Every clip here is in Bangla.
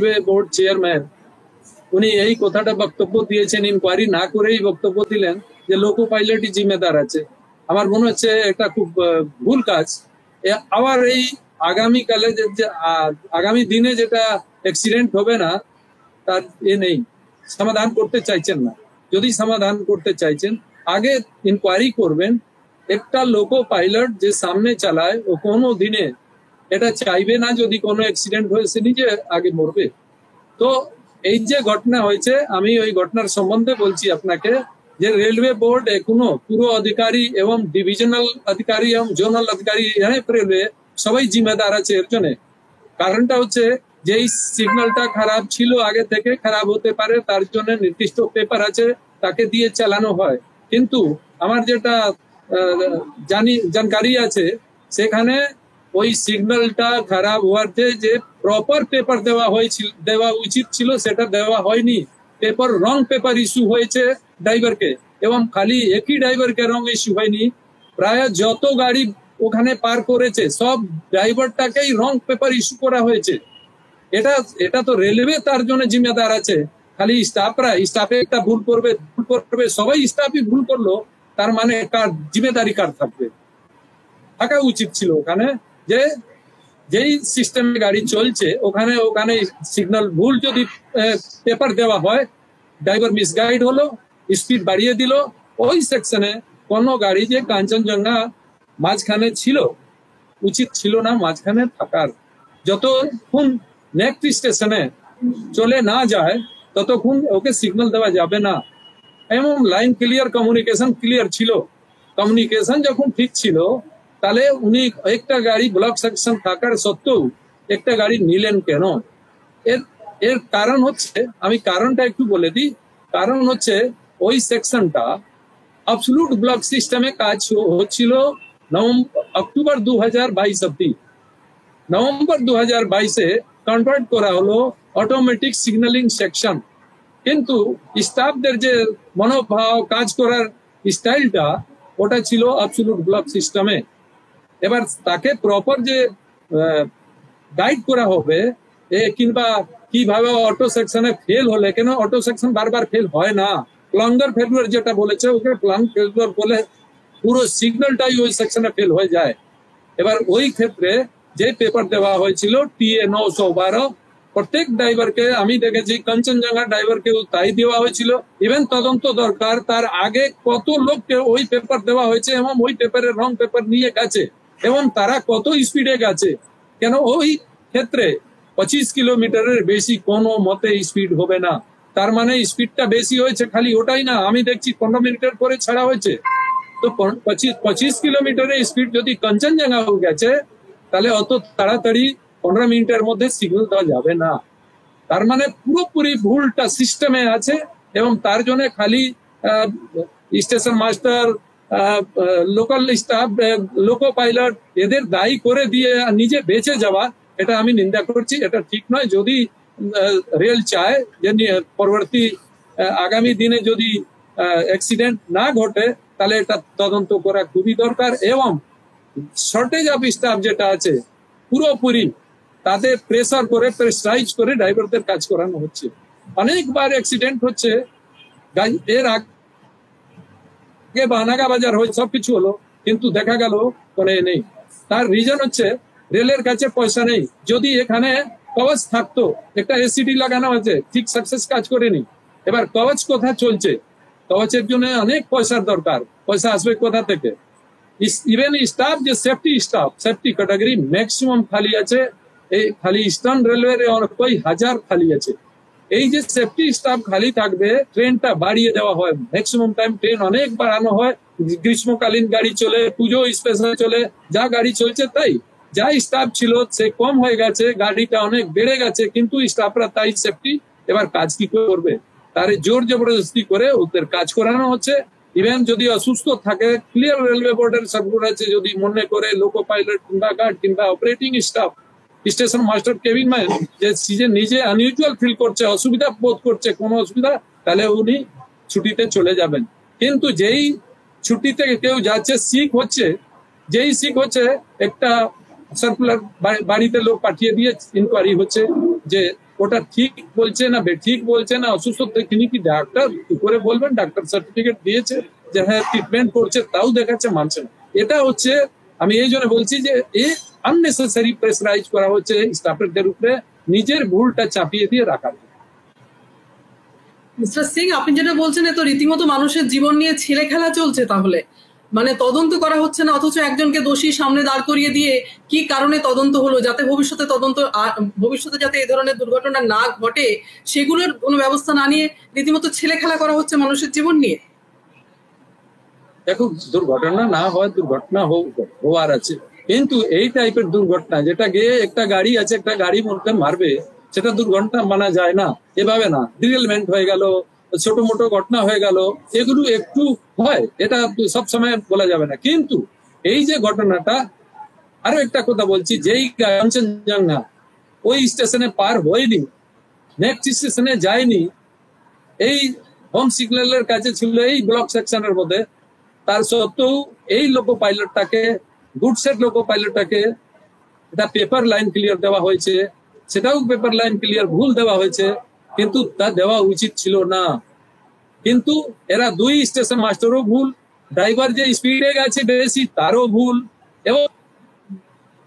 রেলওয়ে বোর্ড চেয়ারম্যান উনি এই কথাটা বক্তব্য দিয়েছেন, ইনকোয়ারি না করেই বক্তব্য দিলেন যে লোকো পাইলটই জিম্মেদার আছে। আমার মনে হচ্ছে এটা খুব ভুল কাজ। আবার এই আগামীকালে আগামী দিনে যেটা অ্যাক্সিডেন্ট হবে না তার নেই, সমাধান করতে চাইছেন না। যদি সমাধান করতে চাইছেন আগে ইনকোয়ারি করবেন। একটা লোকো পাইলট যে সামনে চালায় ও কোনো দিনে এটা চাইবে না যদি কোনো অ্যাক্সিডেন্ট হয়েছে নিজে আগে মরবে। তো এই যে ঘটনা হয়েছে, আমি ওই ঘটনার সম্বন্ধে বলছি আপনাকে যে রেলওয়ে বোর্ড এখনো পুরো অধিকারী এবং ডিভিশনাল অধিকারী এবং জোনাল অধিকারী রেলওয়ে সবাই জিম্মেদার আছে এর জন্য। কারণটা হচ্ছে যে এই সিগন্যালটা খারাপ ছিল, আগে থেকে খারাপ হতে পারে, তার জন্য নির্দিষ্ট পেপার আছে তাকে দিয়ে চালানো হয়। কিন্তু আমার যেটা জানকারি আছে সেখানে ওই সিগন্যালটা খারাপ হওয়াতে যে প্রপার পেপার দেওয়া উচিত ছিল সেটা দেওয়া হয়নি। রং পেপার ইস্যু হয়েছে ড্রাইভারকে, এবং খালি একই ড্রাইভারকে রং ইস্যু হয়নি, প্রায় যত গাড়ি ওখানে পার করেছে সব ড্রাইভারটাকেই রং পেপার ইস্যু করা হয়েছে। এটা তো রেলওয়ে তার জন্য জিম্মেদার আছে। খালি স্টাফে একটা ভুল করবে, সবাই স্টাফই ভুল করলো, তার মানে কার জিম্মেদারি কার থাকবে? থাকা উচিত ছিল ওখানে যে যেই সিস্টেমে গাড়ি চলছে ওখানে সিগন্যাল ভুল যদি পেপার দেওয়া হয়, ড্রাইভার মিসগাইড হলো, স্পিড বাড়িয়ে দিল, ওই সেকশনে কোনো গাড়ি যে কাঞ্চনজঙ্ঘা মাঝখানে ছিল, উচিত ছিল না মাঝখানে থাকার। যতক্ষণ নেক্সট স্টেশনে চলে না যায় ততক্ষণ ওকে সিগন্যাল দেওয়া যাবে না। এবং লাইন ক্লিয়ার, কমিউনিকেশন ক্লিয়ার ছিল। কমিউনিকেশন যখন ঠিক ছিল তাহলে উনি একটা গাড়ি ব্লক সেকশন থাকার সত্ত্বেও একটা গাড়ি নিলেন কেন? এর কারণ হচ্ছে, আমি কারণটা একটু বলে দিই। কারণ হচ্ছে ওই সেকশনটা অ্যাবসলিউট ব্লক সিস্টেমে কাজ হচ্ছিল অক্টোবর 2022 অব্দি। নভেম্বর 2022-এ কনভার্ট করা হলো অটোমেটিক সিগন্যালিং সেকশন। কিন্তু স্টাফদের যে মনোভাব, কাজ করার স্টাইলটা, ওটা ছিল অ্যাবসলিউট ব্লক সিস্টেমে। এবার তাকে প্রপার যে গাইড করা হবে কিংবা কিভাবে অটো সেকশনে ফেল হলে, কেন অটো সেকশন বারবার ফেল হয় না, প্লাঙ্গার ফেলুয়ার যেটা বলেছে ওকে প্লাং ফেলুয়ার বলে, পুরো সিগন্যালটাই ওই সেকশনে ফেল হয়ে যায়। এবার ওই ক্ষেত্রে যে পেপার দেওয়া হয়েছিল TA 912, প্রত্যেক ড্রাইভারকে আমি দেখেছি, কাঞ্চনজঙ্ঘা ড্রাইভারকে তাই দেওয়া হয়েছিল। ইভেন তদন্ত দরকার, তার আগে কত লোককে ওই পেপার দেওয়া হয়েছে এবং ওই পেপারের রং পেপার নিয়ে গেছে এবং তারা কত স্পিডে গেছে। কেন ওই ক্ষেত্রে 25 কিলোমিটারের বেশি কোনো মতে স্পিড হবে না। তার মানে স্পিডটা বেশি হয়েছে, খালি ওটাই না, আমি দেখছি 15 মিনিটের পরে ছাড়া হয়েছে। তো 25 কিলোমিটারের স্পিড যদি কাঞ্চনজঙ্ঘা হয়ে গেছে তাহলে অত তাড়াতাড়ি 15 মিনিটের মধ্যে সিগন্যাল দেওয়া যাবে না। তার মানে পুরোপুরি ভুলটা সিস্টেমে আছে এবং তার জন্য খালি station master, local staff, loco pilot এদের দায়ী করে দিয়ে নিজে বেঁচে যাওয়া, এটা আমি নিন্দা করছি। এটা ঠিক নয়। যদি রেল চায় যে পরবর্তী আগামী দিনে যদি অ্যাক্সিডেন্ট না ঘটে তাহলে এটা তদন্ত করা খুবই দরকার। এবং শর্টেজ অফ স্টাফ যেটা আছে পুরোপুরি তাদের প্রেসার করে, প্রেসারাইজ করে ড্রাইভারদের কাজ করানো হচ্ছে। অনেকবার অ্যাক্সিডেন্ট হচ্ছে, এর আগে বানাগা বাজার হয়ে সবকিছু হলো, কিন্তু দেখা গেল কোনো নেই। তার রিজন হচ্ছে রেলের কাছে পয়সা নেই। যদি এখানে কবচ থাকতো, একটা ACD লাগানো হয়েছে, ঠিক সাকসেস কাজ করেনি। এবার কবচ কোথা চলছে? কবচের জন্য অনেক পয়সার দরকার, পয়সা আসবে কোথা থেকে? ইভেন স্টাফ যে সেফটি ক্যাটাগরি ম্যাক্সিমাম খালি আছে। এই খালি ইস্টার্ন রেলওয়ে কই হাজার খালি আছে। এই যে সেফটি স্টাফ খালি থাকবে, ট্রেনটা বাড়িয়ে দেওয়া হয়, ম্যাক্সিমাম টাইম ট্রেন অনেক বাড়ানো হয়। গ্রীষ্মকালীন গাড়ি চলে, পুজো স্পেশাল চলে, যা গাড়ি চলছে তাই। যা স্টাফ ছিল সে কম হয়ে গেছে, গাড়িটা অনেক বেড়ে গেছে, কিন্তু স্টাফরা তাই সেফটি। এবার কাজ কি করবে? তার জোর জবরদস্তি করে ওদের কাজ করানো হচ্ছে। ইভেন যদি অসুস্থ থাকে, ক্লিয়ার রেলওয়ে বোর্ডের সার্কুলার আছে, যদি মনে করে লোকো পাইলট কিংবা গার্ড কিংবা operating staff, station master, cabin man যে নিজে আনইউজুয়াল ফিল করছে, অসুবিধা বোধ করছে, কোনো অসুবিধা, তাহলে উনি ছুটিতে চলে যাবেন। কিন্তু যেই ছুটিতে কেউ যাচ্ছে, যেই সিক হচ্ছে একটা সার্কুলার বাড়িতে লোক পাঠিয়ে দিয়ে ইনকোয়ারি হচ্ছে যে ওটা ঠিক বলছে না ঠিক বলছে না অসুস্থ তিনি কি ডাক্তার কি করে বলবেন? ডাক্তার সার্টিফিকেট দিয়েছে যে হ্যাঁ ট্রিটমেন্ট করছে, তাও দেখাচ্ছে মানছে না। এটা হচ্ছে, আমি এই জন্য বলছি যে এই আননেসেসারি প্রেসারাইজ করা হচ্ছে স্টাফেরদের উপরে, নিজের ভুলটা চাপিয়ে দিয়ে রাখা। মিস্টার সিং, আপনি যেটা বলছেন তো রীতিমতো মানুষের জীবন নিয়ে ছেলে খেলা চলছে। তাহলে মানে তদন্ত করা হচ্ছে না, অথচ একজনকে দোষী সামনে দাঁড় করিয়ে দিয়ে কি কারণে তদন্ত হলো, যাতে ভবিষ্যতে যাতে এই ধরনের দুর্ঘটনা না ঘটে সেগুলোর কোনো ব্যবস্থা না নিয়ে রীতিমতো ছেলে খেলা করা হচ্ছে মানুষের জীবন নিয়ে। দেখো, দুর্ঘটনা না হয়, দুর্ঘটনা হওয়ার আছে, কিন্তু এই টাইপের দুর্ঘটনা যেটা গিয়ে একটা গাড়ি আছে একটা গাড়ি মধ্যে মারবে, সেটা দুর্ঘটনা মানা যায় না। এভাবে না, ডিরেলমেন্ট হয়ে গেল, ছোট মোটো ঘটনা হয়ে গেল, এগুলো একটু হয়, এটা সব সময় বলা যাবে না। কিন্তু এই যে ঘটনাটা, আরো একটা কথা বলছি, যেই কাঞ্চনজঙ্ঘা ওই স্টেশনে পার হয়নি, নেক্সট স্টেশনে যায়নি, এই হোম সিগন্যালের কাছে ছিল এই ব্লক সেকশনের মধ্যে, তার সত্ত্বেও এই লোকো পাইলটটাকে, গুডসের লোকো পাইলটটাকে এটা পেপার লাইন ক্লিয়ার দেওয়া হয়েছে, সেটাও পেপার লাইন ক্লিয়ার ভুল দেওয়া হয়েছে, কিন্তু তা দেওয়া উচিত ছিল না। কিন্তু এরা দুই স্টেশন মাস্টারও ভুল, ড্রাইভার যে স্পিডে গেছে বেশি তারও ভুল, এবং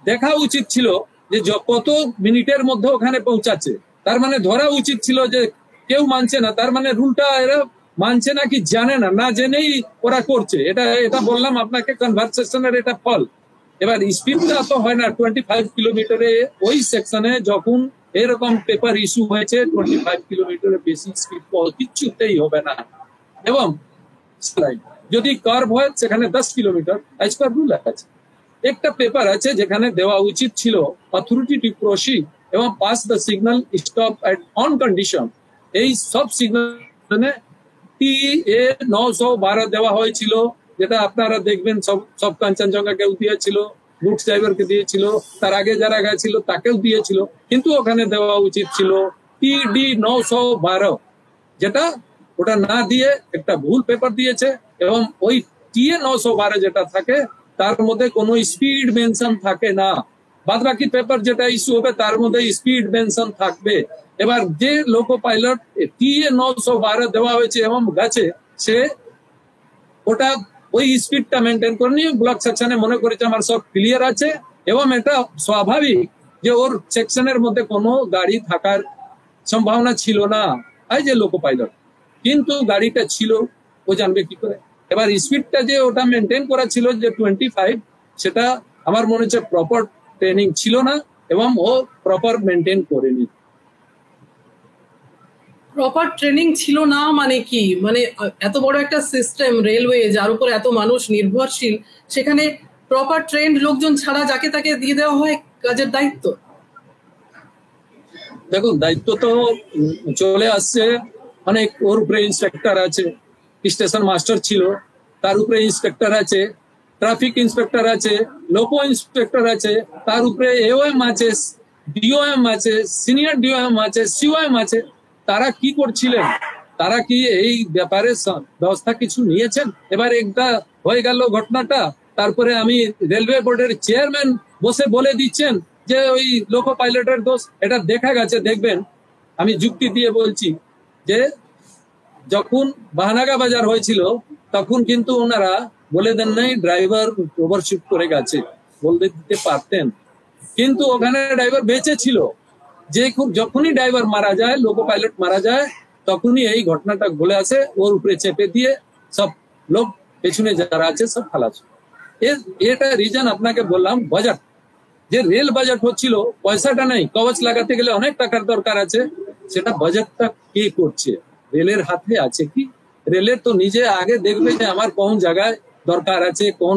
দেখা উচিত ছিল যে কত মিনিটের মধ্যে ওখানে পৌঁছাচ্ছে। তার মানে ধরা উচিত ছিল যে কেউ মানছে না, তার মানে রুলটা এরা মানছে না কি জানে না, না জেনেই ওরা করছে। এটা বললাম আপনাকে, কনভারসেশনের এটা ফল। এবার স্পিডটা তো হয় না 25 কিলোমিটারে, ওই সেকশনে যখন এরকম পেপার ইস্যু হয়েছে 25 কিলোমিটারের বেশি স্পিড কিচ্ছুতেই হবে না। এবং যদি কার্ভ হয় সেখানে 10 কিলোমিটার অ্যাজ পার রুল আছে। একটা পেপার আছে যেখানে দেওয়া উচিত ছিল অথরিটি টু প্রসিড এবং pass the signal stop at on condition. এই সব সিগন্যালে TA 912 দেওয়া হয়েছিল, যেটা আপনারা দেখবেন সব কাঞ্চনজঙ্ঘাকেও দিয়েছিল, গুডস ড্রাইভারকে দিয়েছিল, তার আগে যারা গেছিল তাকেও দিয়েছিল। কিন্তু ওখানে দেওয়া উচিত ছিল TD 912, যেটা ওটা না দিয়ে একটা ভুল পেপার দিয়েছে। এবং ওই TA 912 যেটা থাকে তার মধ্যে কোনো স্পিড মেনশন থাকে না, বাদ বাকি পেপার যেটা ইস্যু হবে তার মধ্যে স্পিড মেনশন থাকবে। এবার যে লোকো পাইলট TA 912 দেওয়া হয়েছে এবং গেছে, সে ওটা ওই স্পিডটা মেনটেন করে নিয়ে ব্লক সেকশনে মনে করেছে আমার সব ক্লিয়ার আছে, এবং এটা স্বাভাবিক যে ওর সেকশনের মধ্যে কোনো গাড়ি থাকার সম্ভাবনা ছিল না, এই যে লোকো পাইলট। কিন্তু গাড়িটা ছিল, ও জানবে কি করে? এবার স্পিডটা যে ওটা মেনটেন করা ছিল যে 25, সেটা আমার মনে হচ্ছে প্রপার ট্রেনিং ছিল না, এবং ও প্রপার মেনটেন করেনি। প্রপার ট্রেনিং ছিল না মানে কি? মানে এত বড় একটা সিস্টেম রেলওয়ে, যার উপর এত মানুষ নির্ভরশীল, সেখানে প্রপার ট্রেন্ড লোকজন ছাড়া যাকে তাকে দিয়ে দেওয়া হয় কাজের দায়িত্ব। দেখুন, দায়িত্ব তো চলে আসছে অনেক, ওর উপরে ইন্সপেক্টর আছে, স্টেশন মাস্টার ছিল, তার উপরে ইন্সপেক্টর আছে, ট্রাফিক ইন্সপেক্টর আছে, লোকো ইন্সপেক্টর আছে, তার উপরে AOM আছে, DOM আছে, সিনিয়র DOM আছে, COM আছে। তারা কি করছিলেন? তারা কি এই ব্যাপারে ব্যবস্থা কিছু নিয়েছেন? এবার একটা হয়ে গেল ঘটনাটা, তারপরে আমি রেলওয়ে বোর্ডের চেয়ারম্যান বসে বলে দিচ্ছেন যে ওই লোকো পাইলটের দোষ। এটা দেখা গেছে, দেখবেন, আমি যুক্তি দিয়ে বলছি যে যখন বাহানাগা বাজার হয়েছিল তখন কিন্তু ওনারা বলে দেন নাই ড্রাইভার ওভারশুট করে গেছে, বলতে দিতে পারতেন, কিন্তু ওখানে ড্রাইভার বেঁচে ছিল। যখনই ড্রাইভার মারা যায়, লোকো পাইলট মারা যায়, তখনই এই ঘটনাটা ঘুরে আসে, ওর উপরে চেপে দিয়ে সব লোক পেছনে যারা আছে সব খালাস। এটা রিজন আপনাকে বললাম। বাজেট, যে রেল বাজেট হচ্ছিল, পয়সাটা নেই, কবচ লাগাতে গেলে অনেক টাকার দরকার আছে, সেটা বাজেটটা কে করছে? রেলের হাতে আছে কি? রেলের তো নিজে আগে দেখবে যে আমার কোন জায়গায় দরকার আছে, কোন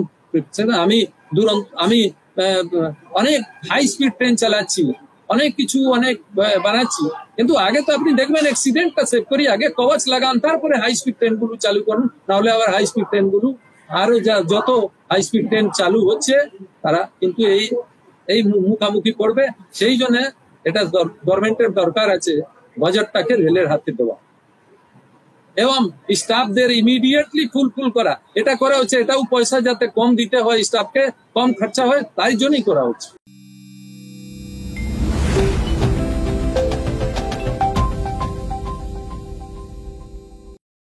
আমি অনেক হাই স্পিড ট্রেন চালাচ্ছি, অনেক কিছু অনেক বানাচ্ছি, কিন্তু আগে তো আপনি দেখবেন অ্যাক্সিডেন্টটা সেভ করি, আগে কবচ লাগান, তারপরে হাই স্পিড ট্রেন গুলো চালু করুন। নাহলে আবার হাই স্পিড ট্রেন গুলো আরো যত হাই স্পিড ট্রেন চালু হচ্ছে তারা কিন্তু এই মুখামুখি করবে। সেই জন্য এটা গভর্নমেন্টের দরকার আছে বাজেটটাকে রেলের হাতে দেওয়া এবং স্টাফদের ইমিডিয়েটলি ফুলফিল করা। এটা করা হচ্ছে, এটাও পয়সা যাতে কম দিতে হয়, স্টাফকে কম খরচা হয়, তাই জন্যই করা হচ্ছে।